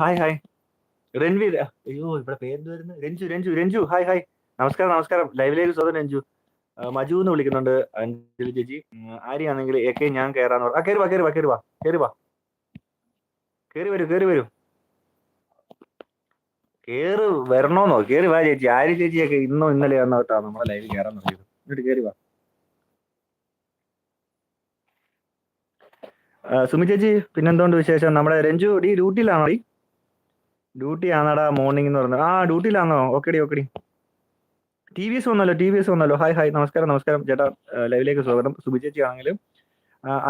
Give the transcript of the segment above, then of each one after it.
Hi hi Ranveer. അയ്യോ ഇവിടെ പേര് വരുന്നത് രഞ്ജു രഞ്ജു രഞ്ജു. Hi hi. നമസ്കാരം നമസ്കാരം. ലൈവിലേക്ക് സ്വതം രഞ്ജു. മജു എന്ന് വിളിക്കുന്നുണ്ട്. അഞ്ജലി ചേച്ചി. ആര്യാണെങ്കിൽ ഒക്കെ ഞാൻ കയറാന്ന് പറഞ്ഞു. കയറി വാ കയറി വാ കയറി വാ കയറി വാ കയറി വരൂ കയറി വരൂ കയറി വരണോന്നോ? കയറി വാ ചേച്ചി. ആര്യ ചേച്ചിയൊക്കെ ഇന്നോ ഇന്നലെ വന്നിട്ടാ നമ്മളെ ലൈവിൽ കയറാൻ തുടങ്ങിയത്. എന്നിട്ട് കയറി വാ. സുമി ചേച്ചി പിന്നെന്തുകൊണ്ട് വിശേഷം? നമ്മുടെ രഞ്ജു ഡ്യൂട്ടിയിലാണോ? ഡ്യൂട്ടി ആണടാ മോർണിംഗ് എന്ന് പറഞ്ഞു. ഡ്യൂട്ടിയിലാണോ? ഓക്കെടി ഓക്കെടി. TVS വന്നല്ലോ. Hi hi. നമസ്കാരം നമസ്കാരം ചേട്ടാ. ലൈവിലേക്ക് സ്വാഗതം. സുബി ചേച്ചി ആണെങ്കിലും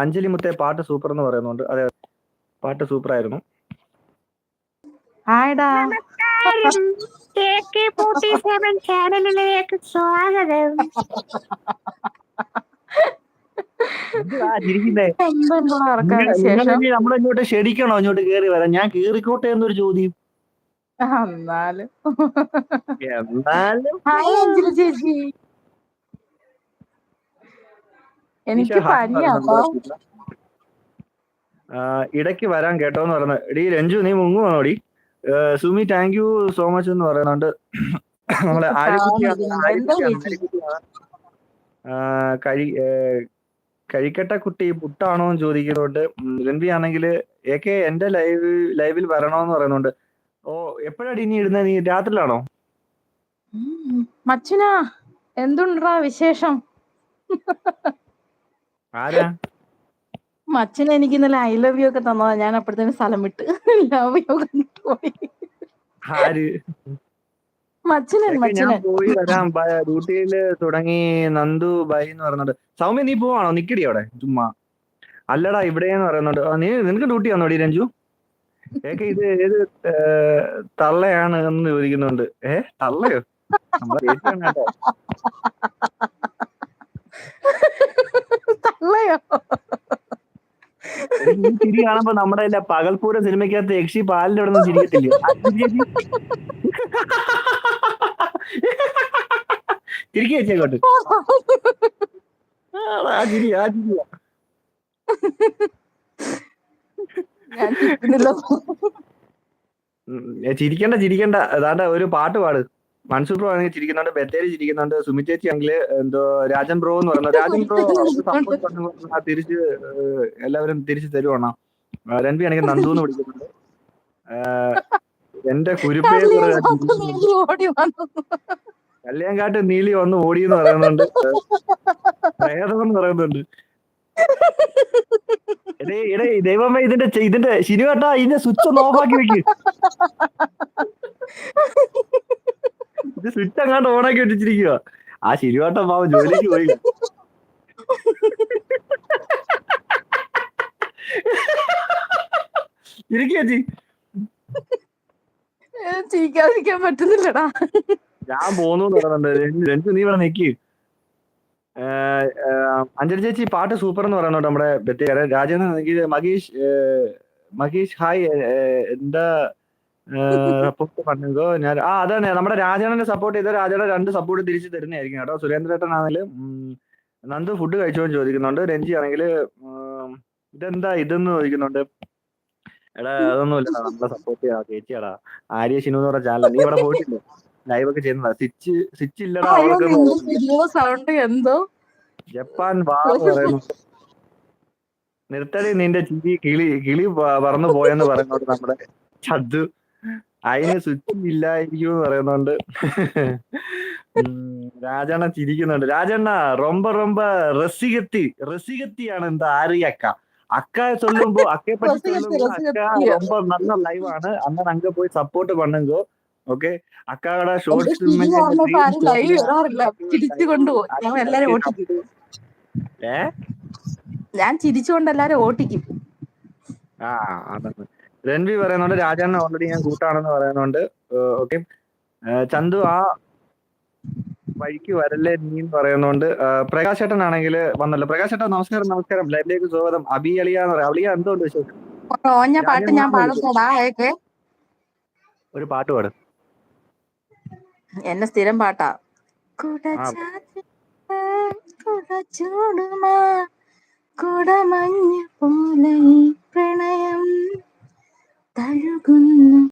അഞ്ജലി മുത്തേ പാട്ട് സൂപ്പർ എന്ന് പറയുന്നുണ്ട്. അതെ, പാട്ട് സൂപ്പർ ആയിരുന്നു. നമസ്കാരം. AK47 ചാനലിലേക്ക് സ്വാഗതം. നമ്മളിങ്ങോട്ട് ക്ഷണിക്കണോ ഇങ്ങോട്ട് കയറി വരാൻ? ഞാൻ കേറിക്കോട്ടെ എന്നൊരു ചോദ്യം. എന്നാലും ചേച്ചി എനിക്ക് ഇടയ്ക്ക് വരാൻ കേട്ടോന്ന് പറഞ്ഞു. എടീ രഞ്ജു നീ മുങ്ങുവാണോടി? Sumi thank you so much എന്ന് പറയുന്നുണ്ട്. നമ്മളെ കഴിക്കട്ട കുട്ടി പുട്ടാണോ എന്ന് ചോദിക്കുന്നുണ്ട്. രൺവി ആണെങ്കിൽ ഏക്കെ എന്റെ ലൈവിൽ വരണോന്ന് പറയുന്നുണ്ട്. ഓ എപ്പോഴാടി നീ ഇടുന്നത്? നീ രാത്രിയിലാണോ? മച്ചനാ എന്തുണ്ടാ വിശേഷം? ആരാ മച്ചൻ എനിക്ക് ഇന്നലെ ഐ ലവ് യു ഒക്കെ തന്നതാ. ഞാൻ അപ്പോഴത്തേന് സ്ഥലം വിട്ട് ലവ് യു പോയി. ആര്? മച്ചനൻ ഞാൻ പോയി വരാം. ഡ്യൂട്ടിയില് തുടങ്ങി. നന്ദു ബൈ എന്ന് പറയുന്നുണ്ട്. സൗമ്യ നീ പോവാണോ? നിക്കടി അവിടെ ചുമ്മാ. അല്ലടാ ഇവിടെയെന്ന് പറയുന്നുണ്ട്. നിനക്ക് ഡ്യൂട്ടി ആണോടി രഞ്ജു? ഏക്കെ ഇത് ഏത് തള്ളയാണ് എന്ന് ചോദിക്കുന്നുണ്ട്. തള്ളയോ? നമ്മളെ ചേച്ചിയാണ് കേട്ടോ. തള്ളയോ? ഈ ചിരി കാണുമ്പോ നമ്മുടെ പകൽപൂര സിനിമയ്ക്കകത്ത് യക്ഷി പാലിന്റെ അവിടെ നിന്ന് ചിരിക്കത്തില്ല? ചിരിക്കുക ചേച്ചി അങ്ങോട്ട്. ആ ചിരിയാ. ചിരിക്കണ്ട. അതാണ്ട് ഒരു പാട്ട് പാട്. മൻസൂർ ബ്രോ ആണെങ്കിൽ ചിരിക്കുന്നുണ്ട്. ബത്തേരി ചിരിക്കുന്നുണ്ട്. സുമി ചേച്ചി ആണെങ്കിൽ എന്തോ രാജൻ ബ്രോ എന്ന് പറയുന്നത്. രാജൻ ബ്രോ സപ്പോർട്ട് പറഞ്ഞു തിരിച്ച് എല്ലാവരും തിരിച്ചു തരുവാണോ? രൺവി ആണെങ്കിൽ നന്ദു എന്ന് വിളിക്കുന്നുണ്ട്. എന്റെ കല്യാങ്കാട്ട് നീലി വന്ന് ഓടി എന്ന് പറയുന്നുണ്ട്. പ്രേതമെന്ന് പറയുന്നുണ്ട്. എടേ ദൈവമേ ഇതിന്റെ ശിനുവേട്ടാ ഇതിന്റെ സ്വിച്ച് ഒന്ന് ഓഫാക്കി വെക്ക്. ഇത് സ്വിച്ച് അങ്ങാണ്ട് ഓണാക്കി വെച്ചിരിക്കുക. ആ ശിനുവേട്ടൻ പാവം ജോലിക്ക് പോയി. ഇരിക്കേച്ചി ചിരിക്കാതിരിക്കാൻ പറ്റുന്നില്ലടാ. ഞാൻ പോന്നു പറയുന്നുണ്ട്. രഞ്ജു നീ ഇവിടെ നിക്ക്. അഞ്ജലി ചേച്ചി പാട്ട് സൂപ്പർ എന്ന് പറയുന്നുണ്ട്. നമ്മുടെ ബത്തേരി രാജേന്ദ്രൻ മഹേഷ് ഹായ് എന്താ സപ്പോർട്ട് പറഞ്ഞോ? ഞാൻ അതാണ് നമ്മുടെ രാജേണ്ണനെ സപ്പോർട്ട് ചെയ്ത രാജേണ്ണ 2 സപ്പോർട്ട് തിരിച്ചു തരുന്നതായിരിക്കും കേട്ടോ. സുരേന്ദ്രേട്ടൻ ആണെങ്കിലും നന്ദു ഫുഡ് കഴിച്ചോന്ന് ചോദിക്കുന്നുണ്ട്. രഞ്ജി ആണെങ്കിൽ ഇതെന്താ ഇതെന്ന് ചോദിക്കുന്നുണ്ട്. എടാ അതൊന്നുമില്ല, നമ്മളെ സപ്പോർട്ട് ചെയ്യാ ചേച്ചിയാടാ. ആര്യ ഷിനു എന്ന് പറഞ്ഞ ചാനൽ. നീ ഇവിടെ പോയിട്ടില്ല? ലൈവ് ഒക്കെ ചെയ്യുന്നതാ. സ്വിച്ച് ഇല്ലടാ സൗണ്ട് എന്തോ ജപ്പാൻ വാ പറയുന്നു. നിർത്തടി നിന്റെ ചിരി. കിളി പറന്നു പോയെന്ന് പറയുന്നുണ്ട് നമ്മുടെ ചദ്ദു. അതിന് സ്വിച്ച് ഇല്ലായിരിക്കും എന്ന് പറയുന്നുണ്ട്. രാജണ്ണ ചിരിക്കുന്നുണ്ട്. രാജണ്ണ ரொம்ப ரொம்ப ரசிகத்திയാണ് എന്താ ആര്യക്ക அக்கா சொல்லும்போ அக்கை பற்றி சொல்லும்போ அக்கா ரொம்ப நல்ல லைவ் ആണ്. അന്നേരം அங்க போய் സപ്പോർട്ട് பண்ணுங்க. ഓക്കെ അക്കാടെ ഷോർട്സ് ഞാൻ ചിരിച്ചുകൊണ്ട് എല്ലാരും ഓട്ടിക്കും. അതാണ് രൺവി പറയുന്നുണ്ട്. രാജാണ്ണ ഓൾറെഡി ഞാൻ കൂട്ടാണെന്ന് പറയുന്നുണ്ട്. ഓക്കെ ചന്തു ആ വഴിക്ക് വരല്ലേ നീ പറയുന്നുണ്ട്. പ്രകാശ് ചേട്ടൻ ആണെങ്കിൽ വന്നല്ലോ. പ്രകാശ് ചേട്ടൻ നമസ്കാരം. ലൈവിലേക്ക് സ്വാഗതം. അബി അളിയ എന്ന് പറയാം. അളിയ എന്തുകൊണ്ട് വിശേഷം? ഒരു പാട്ട് പാടും. എന്നെ സ്ഥിരം പാട്ടാ. പ്രണയം തഴുകുന്നു